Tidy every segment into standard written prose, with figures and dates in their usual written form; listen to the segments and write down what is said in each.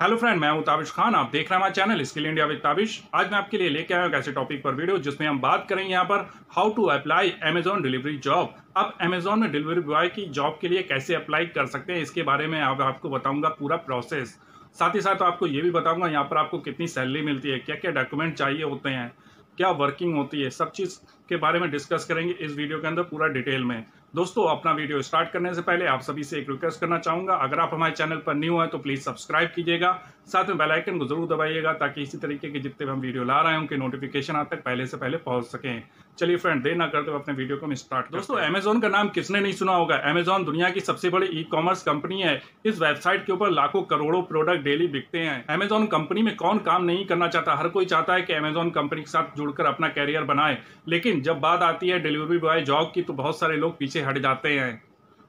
Hello friend, मैं हूं ताबिश खान। आप देख रहे हैं हमारा channel skill India with Tabish. आज मैं आपके लिए लेके आया हूं एक ऐसे टॉपिक पर वीडियो जिसमें हम बात करेंगे यहाँ पर how to apply Amazon delivery job. आप अमेजॉन में डिलीवरी बॉय की जॉब के लिए कैसे अप्लाई कर सकते हैं, इसके बारे में अब आपको बताऊंगा पूरा प्रोसेस। साथ ही साथ आपको ये भी बताऊंगा यहाँ पर आपको कितनी सैलरी मिलती है, क्या क्या डॉक्यूमेंट चाहिए होते हैं, क्या वर्किंग होती है, सब चीज़ के बारे में डिस्कस करेंगे इस वीडियो के अंदर पूरा डिटेल में। दोस्तों, अपना वीडियो स्टार्ट करने से पहले आप सभी से एक रिक्वेस्ट करना चाहूंगा, अगर आप हमारे चैनल पर न्यू हैं तो प्लीज़ सब्सक्राइब कीजिएगा, साथ में बेल आइकन को जरूर दबाइएगा ताकि इसी तरीके के जितने भी हम वीडियो ला रहे हैं उनके नोटिफिकेशन आप तक पहले से पहले पहुंच सकें। चलिए फ्रेंड, देर ना करते हुए अपने वीडियो को हम स्टार्ट। दोस्तों, अमेजॉन का नाम किसने नहीं सुना होगा। अमेजॉन दुनिया की सबसे बड़ी ई कॉमर्स कंपनी है। इस वेबसाइट के ऊपर लाखों करोड़ों प्रोडक्ट डेली बिकते हैं। अमेजॉन कंपनी में कौन काम नहीं करना चाहता, हर कोई चाहता है कि अमेजॉन कंपनी के साथ जुड़कर अपना कैरियर बनाए, लेकिन जब बात आती है डिलीवरी बॉय जॉब की तो बहुत सारे लोग पीछे हट जाते हैं।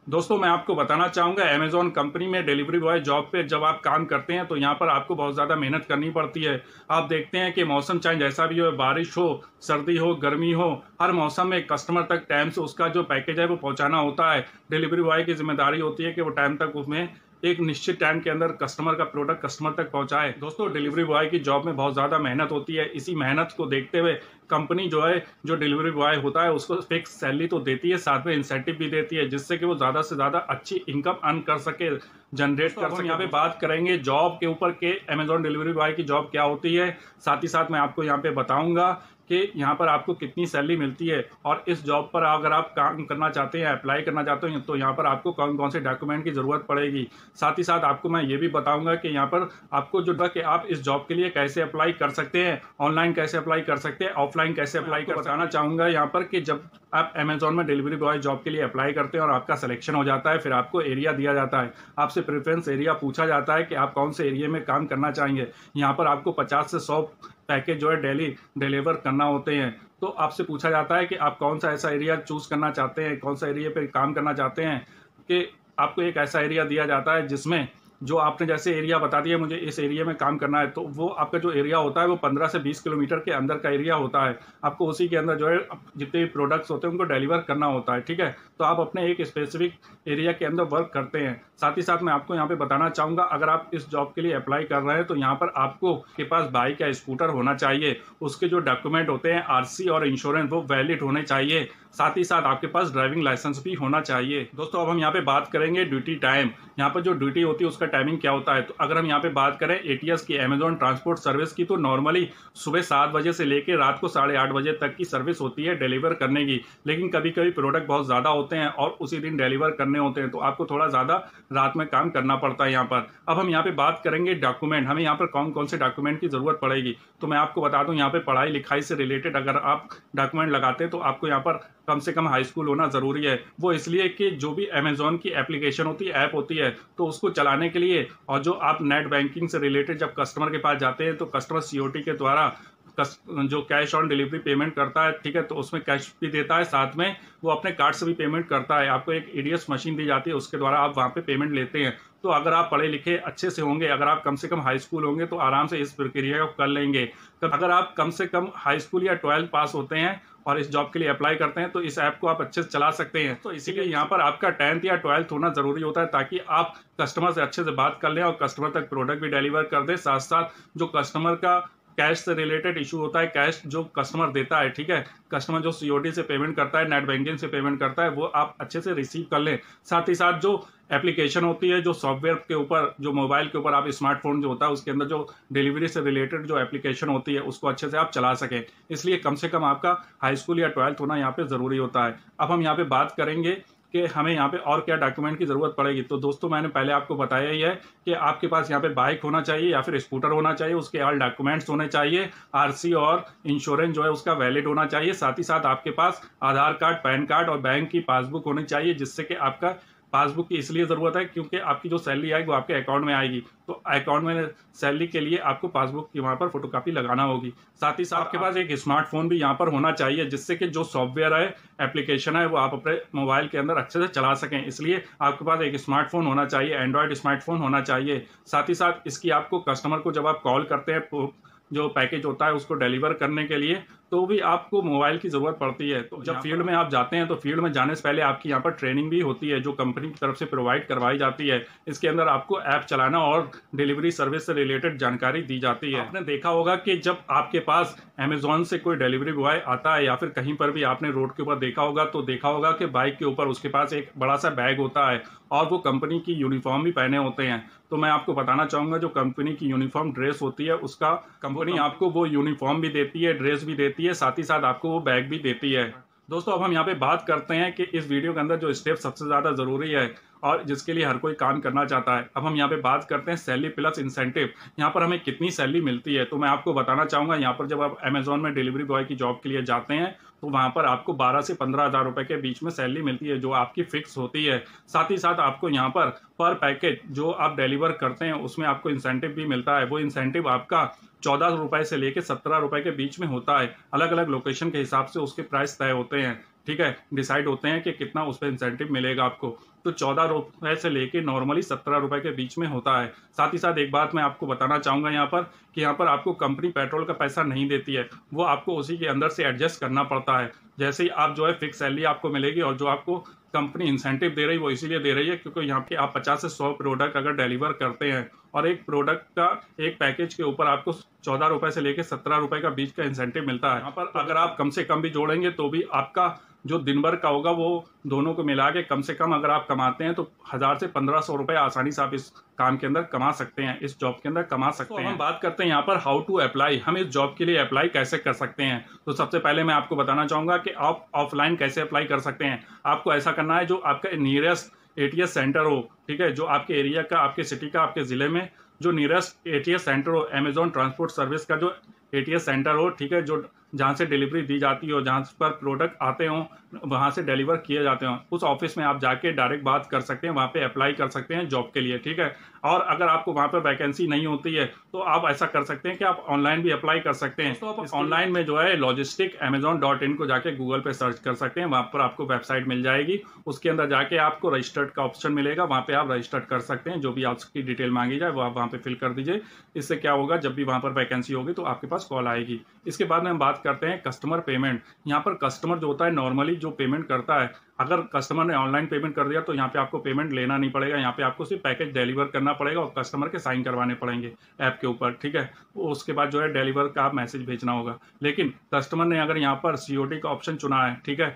दोस्तों, मैं आपको बताना चाहूँगा अमेजॉन कंपनी में डिलीवरी बॉय जॉब पे जब आप काम करते हैं तो यहाँ पर आपको बहुत ज़्यादा मेहनत करनी पड़ती है। आप देखते हैं कि मौसम चाहे जैसा भी हो, बारिश हो, सर्दी हो, गर्मी हो, हर मौसम में कस्टमर तक टाइम से उसका जो पैकेज है वो पहुँचाना होता है। डिलीवरी बॉय की जिम्मेदारी होती है कि वो टाइम तक उसमें एक निश्चित टाइम के अंदर कस्टमर का प्रोडक्ट कस्टमर तक पहुंचाए। दोस्तों, डिलीवरी बॉय की जॉब में बहुत ज़्यादा मेहनत होती है। इसी मेहनत को देखते हुए कंपनी जो है, जो डिलीवरी बॉय होता है उसको फिक्स सैलरी तो देती है, साथ में इंसेंटिव भी देती है जिससे कि वो ज़्यादा से ज़्यादा अच्छी इनकम अर्न कर सके, जनरेट कर सके। यहाँ पे बात करेंगे जॉब के ऊपर के अमेजॉन डिलीवरी बॉय की जॉब क्या होती है, साथ ही साथ मैं आपको यहाँ पे बताऊंगा कि यहाँ पर आपको कितनी सैलरी मिलती है और इस जॉब पर अगर आप काम करना चाहते हैं, अप्लाई करना चाहते हैं तो यहाँ पर आपको कौन कौन से डॉक्यूमेंट की ज़रूरत पड़ेगी। साथ ही साथ आपको मैं ये भी बताऊंगा कि यहाँ पर आपको जो कि आप इस जॉब के लिए कैसे अप्लाई कर सकते हैं, ऑनलाइन कैसे अप्लाई कर सकते हैं, ऑफलाइन कैसे अप्लाई कर। बताना चाहूँगा यहाँ पर कि जब आप अमेजॉन में डिलीवरी बॉय जॉब के लिए अप्लाई करते हैं और आपका सिलेक्शन हो जाता है, फिर आपको एरिया दिया जाता है, आपसे प्रेफरेंस एरिया पूछा जाता है कि आप कौन से एरिया में काम करना चाहेंगे। यहाँ पर आपको 50 से 100 पैकेज जो है डेली डिलीवर करना होते हैं। तो आपसे पूछा जाता है कि आप कौन सा ऐसा एरिया चूज करना चाहते हैं, कौन सा एरिया पे काम करना चाहते हैं, कि आपको एक ऐसा एरिया दिया जाता है जिसमें जो आपने जैसे एरिया बता दिया मुझे इस एरिया में काम करना है, तो वो आपका जो एरिया होता है वो 15 से 20 किलोमीटर के अंदर का एरिया होता है। आपको उसी के अंदर जो है जितने भी प्रोडक्ट्स होते हैं उनको डिलीवर करना होता है, ठीक है। तो आप अपने एक स्पेसिफिक एरिया के अंदर वर्क करते हैं। साथ ही साथ मैं आपको यहाँ पे बताना चाहूँगा, अगर आप इस जॉब के लिए अप्लाई कर रहे हैं तो यहाँ पर आपको के पास बाइक या स्कूटर होना चाहिए, उसके जो डॉक्यूमेंट होते हैं आरसी और इंश्योरेंस वो वैलिड होने चाहिए, साथ ही साथ आपके पास ड्राइविंग लाइसेंस भी होना चाहिए। दोस्तों, अब हम यहाँ पे बात करेंगे ड्यूटी टाइम। यहाँ पर जो ड्यूटी होती है उसका टाइमिंग क्या होता है, तो अगर हम यहाँ पे बात करें एटीएस की, अमेजॉन ट्रांसपोर्ट सर्विस की, तो नॉर्मली सुबह 7 बजे से लेकर रात को 8:30 बजे तक की सर्विस होती है डिलीवर करने की। लेकिन कभी कभी प्रोडक्ट बहुत ज़्यादा होते हैं और उसी दिन डिलीवर करने होते हैं तो आपको थोड़ा ज़्यादा रात में काम करना पड़ता है यहाँ पर। अब हम यहाँ पे बात करेंगे डॉक्यूमेंट, हमें यहाँ पर कौन कौन से डॉक्यूमेंट की ज़रूरत पड़ेगी। तो मैं आपको बता दूँ, यहाँ पे पढ़ाई लिखाई से रिलेटेड अगर आप डॉक्यूमेंट लगाते हैं तो आपको यहाँ पर कम से कम हाई स्कूल होना ज़रूरी है। वो इसलिए कि जो भी अमेजॉन की एप्लीकेशन होती है, ऐप होती है, तो उसको चलाने के लिए और जो आप नेट बैंकिंग से रिलेटेड जब कस्टमर के पास जाते हैं तो कस्टमर सीओटी के द्वारा जो कैश ऑन डिलीवरी पेमेंट करता है, ठीक है, तो उसमें कैश भी देता है, साथ में वो अपने कार्ड से भी पेमेंट करता है। आपको एक ईडीएस मशीन दी जाती है, उसके द्वारा आप वहाँ पे पेमेंट लेते हैं। तो अगर आप पढ़े लिखे अच्छे से होंगे, अगर आप कम से कम हाई स्कूल होंगे तो आराम से इस प्रक्रिया को कर लेंगे। तो अगर आप कम से कम हाई स्कूल या 12 पास होते हैं और इस जॉब के लिए अप्लाई करते हैं तो इस ऐप को आप अच्छे से चला सकते हैं। तो इसीलिए यहाँ पर आपका 10th या 12th होना जरूरी होता है ताकि आप कस्टमर से अच्छे से बात कर लें और कस्टमर तक प्रोडक्ट भी डिलीवर कर दें। साथ साथ जो कस्टमर का कैश से रिलेटेड इशू होता है, कैश जो कस्टमर देता है, ठीक है, कस्टमर जो सीओडी से पेमेंट करता है, नेट बैंकिंग से पेमेंट करता है, वो आप अच्छे से रिसीव कर लें। साथ ही साथ जो एप्लीकेशन होती है, जो सॉफ्टवेयर के ऊपर, जो मोबाइल के ऊपर आप स्मार्टफोन जो होता है उसके अंदर जो डिलीवरी से रिलेटेड जो एप्लीकेशन होती है उसको अच्छे से आप चला सकें, इसलिए कम से कम आपका हाई स्कूल या 12th होना यहाँ पे ज़रूरी होता है। अब हम यहाँ पे बात करेंगे कि हमें यहाँ पे और क्या डॉक्यूमेंट की ज़रूरत पड़ेगी। तो दोस्तों, मैंने पहले आपको बताया ही है कि आपके पास यहाँ पे बाइक होना चाहिए या फिर स्कूटर होना चाहिए, उसके ऑल डॉक्यूमेंट्स होने चाहिए, आरसी और इंश्योरेंस जो है उसका वैलिड होना चाहिए, साथ ही साथ आपके पास आधार कार्ड, पैन कार्ड और बैंक की पासबुक होनी चाहिए, जिससे कि आपका पासबुक की इसलिए ज़रूरत है क्योंकि आपकी जो सैलरी आएगी वो आपके अकाउंट में आएगी, तो अकाउंट में सैलरी के लिए आपको पासबुक की वहाँ पर फोटोकॉपी लगाना होगी। साथ ही साथ आपके पास एक स्मार्टफोन भी यहाँ पर होना चाहिए, जिससे कि जो सॉफ्टवेयर है, एप्लीकेशन है, वो आप अपने मोबाइल के अंदर अच्छे से चला सकें, इसलिए आपके पास एक स्मार्टफोन होना चाहिए, एंड्रॉयड स्मार्टफोन होना चाहिए। साथ ही साथ इसकी आपको कस्टमर को जब आप कॉल करते हैं जो पैकेज होता है उसको डिलीवर करने के लिए, तो भी आपको मोबाइल की ज़रूरत पड़ती है। तो जब फील्ड में आप जाते हैं तो फील्ड में जाने से पहले आपकी यहाँ पर ट्रेनिंग भी होती है जो कंपनी की तरफ से प्रोवाइड करवाई जाती है। इसके अंदर आपको ऐप चलाना और डिलीवरी सर्विस से रिलेटेड जानकारी दी जाती है। आपने देखा होगा कि जब आपके पास अमेजोन से कोई डिलीवरी बॉय आता है या फिर कहीं पर भी आपने रोड के ऊपर देखा होगा तो देखा होगा कि बाइक के ऊपर उसके पास एक बड़ा सा बैग होता है और वो कंपनी की यूनिफॉर्म भी पहने होते हैं। तो मैं आपको बताना चाहूँगा जो कंपनी की यूनिफॉर्म ड्रेस होती है उसका कंपनी आपको वो यूनिफॉर्म भी देती है, ड्रेस भी देती है, साथ ही साथ आपको वो बैग भी देती है। दोस्तों अब हम यहाँ पे बात करते हैं कि इस वीडियो के अंदर जो स्टेप सबसे ज़्यादा ज़रूरी है और जिसके लिए हर कोई काम करना चाहता है। अब हम यहाँ पे बात करते हैं सैलरी प्लस इंसेंटिव। यहाँ पर हमें कितनी सैलरी मिलती है तो मैं आपको बताना चाहूँगा। यहाँ पर जब आप अमेजोन में डिलीवरी बॉय की जॉब के लिए जाते हैं तो वहाँ पर आपको 12 से 15,000 रुपये के बीच में सैलरी मिलती है जो आपकी फिक्स होती है। साथ ही साथ आपको यहाँ पर पैकेज जो आप डिलीवर करते हैं उसमें आपको इंसेंटिव भी मिलता है। वो इंसेंटिव आपका 14 रुपये से लेकर 17 रुपये के बीच में होता है। अलग अलग लोकेशन के हिसाब से उसके प्राइस तय होते हैं, ठीक है, डिसाइड होते हैं कि कितना उस पर इंसेंटिव मिलेगा आपको। तो 14 रुपये से लेके नॉर्मली 17 रुपये के बीच में होता है। साथ ही साथ एक बात मैं आपको बताना चाहूँगा यहाँ पर कि यहाँ पर आपको कंपनी पेट्रोल का पैसा नहीं देती है, वो आपको उसी के अंदर से एडजस्ट करना पड़ता है। जैसे ही आप जो है फिक्स सैलरी आपको मिलेगी और जो आपको कंपनी इंसेंटिव दे रही है वो इसीलिए दे रही है क्योंकि यहाँ पे आप 50 से 100 प्रोडक्ट अगर डिलीवर करते हैं और एक प्रोडक्ट का एक पैकेज के ऊपर आपको 14 रुपये से लेकर 17 रुपये का बीच का इंसेंटिव मिलता है। यहाँ पर अगर आप कम से कम भी जोड़ेंगे तो भी आपका जो दिन भर का होगा वो दोनों को मिला के कम से कम अगर आप कमाते हैं तो 1000 से 1500 रुपये आसानी से आप इस काम के अंदर कमा सकते हैं, इस जॉब के अंदर कमा सकते हैं। हम बात करते हैं यहाँ पर हाउ टू अप्लाई, हम इस जॉब के लिए अप्लाई कैसे कर सकते हैं। तो सबसे पहले मैं आपको बताना चाहूँगा कि आप ऑफलाइन कैसे अप्लाई कर सकते हैं। आपको ऐसा करना है जो आपका नियरेस्ट एटीएस सेंटर हो, ठीक है, जो आपके एरिया का, आपके सिटी का, आपके ज़िले में जो नियरेस्ट एटीएस सेंटर हो, अमेजोन ट्रांसपोर्ट सर्विस का जो एटीएस सेंटर हो, ठीक है, जो जहाँ से डिलीवरी दी जाती हो, जहाँ पर प्रोडक्ट आते हों, वहाँ से डिलीवर किए जाते हों, उस ऑफिस में आप जाके डायरेक्ट बात कर सकते हैं, वहाँ पे अप्लाई कर सकते हैं जॉब के लिए, ठीक है। और अगर आपको वहाँ पर वैकेंसी नहीं होती है तो आप ऐसा कर सकते हैं कि आप ऑनलाइन भी अप्लाई कर सकते हैं। तो आप ऑनलाइन में जो है लॉजिस्टिक amazon.in को जाके गूगल पे सर्च कर सकते हैं, वहाँ पर आपको वेबसाइट मिल जाएगी। उसके अंदर जाके आपको रजिस्टर्ड का ऑप्शन मिलेगा, वहाँ पे आप रजिस्टर्ड कर सकते हैं। जो भी आपकी डिटेल मांगी जाए वो आप वहाँ पे फिल कर दीजिए। इससे क्या होगा, जब भी वहाँ पर वैकेंसी होगी तो आपके पास कॉल आएगी। इसके बाद में हम बात करते हैं कस्टमर पेमेंट। यहाँ पर कस्टमर जो होता है नॉर्मली जो पेमेंट करता है, अगर कस्टमर ने ऑनलाइन पेमेंट कर दिया तो यहाँ पे आपको पेमेंट लेना नहीं पड़ेगा। यहाँ पे आपको सिर्फ पैकेज डिलीवर करना पड़ेगा और कस्टमर के साइन करवाने पड़ेंगे ऐप के ऊपर, ठीक है। उसके बाद जो है डिलीवर का मैसेज भेजना होगा। लेकिन कस्टमर ने अगर यहाँ पर COD का ऑप्शन चुना है, ठीक है,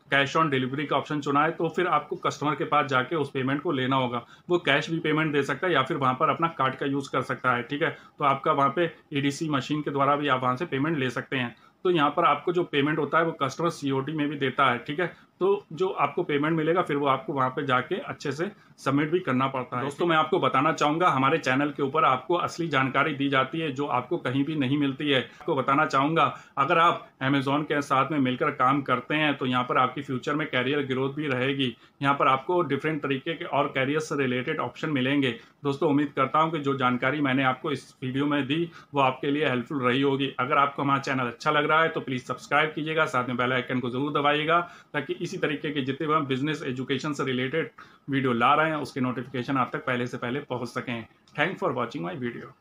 कैश ऑन डिलीवरी का ऑप्शन चुना है, तो फिर आपको कस्टमर के पास जाके उस पेमेंट को लेना होगा। वो कैश भी पेमेंट दे सकता है या फिर वहाँ पर अपना कार्ड का यूज़ कर सकता है, ठीक है। तो आपका वहाँ पे EDC मशीन के द्वारा भी आप वहाँ से पेमेंट ले सकते हैं। तो यहाँ पर आपको जो पेमेंट होता है वो कस्टमर COD में भी देता है, ठीक है। तो जो आपको पेमेंट मिलेगा फिर वो आपको वहाँ पे जाके अच्छे से सबमिट भी करना पड़ता है। दोस्तों मैं आपको बताना चाहूँगा हमारे चैनल के ऊपर आपको असली जानकारी दी जाती है जो आपको कहीं भी नहीं मिलती है। आपको बताना चाहूँगा अगर आप अमेजोन के साथ में मिलकर काम करते हैं तो यहाँ पर आपकी फ्यूचर में कैरियर ग्रोथ भी रहेगी। यहाँ पर आपको डिफरेंट तरीके के और कैरियर से रिलेटेड ऑप्शन मिलेंगे। दोस्तों उम्मीद करता हूँ कि जो जानकारी मैंने आपको इस वीडियो में दी वो आपके लिए हेल्पफुल रही होगी। अगर आपको हमारा चैनल अच्छा लग रहा है तो प्लीज़ सब्सक्राइब कीजिएगा, साथ में बेल आइकन को जरूर दबाइएगा ताकि इसी तरीके के जितने भी हम बिजनेस एजुकेशन से रिलेटेड वीडियो ला रहे हैं उसके नोटिफिकेशन आप तक पहले से पहले पहुंच सकें। Thank for watching my video.